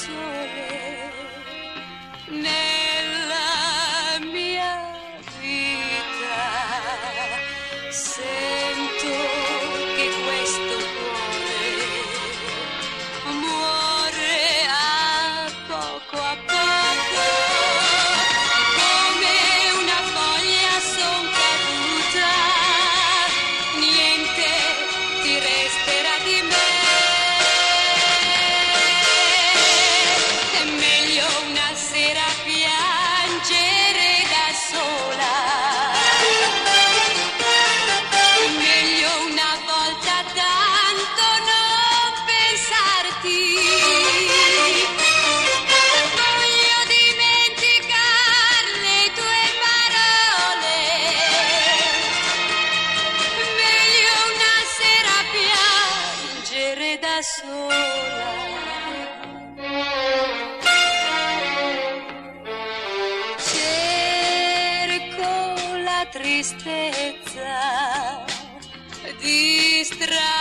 sole nella mia vita. Sento che questo cuore muore a poco, come una foglia son caduta, niente ti resterà di me. È meglio una sera piangere da sola, meglio una volta tanto non pensarti. Voglio dimenticar le tue parole, meglio una sera piangere da sola. Cerco la tristezza, distratta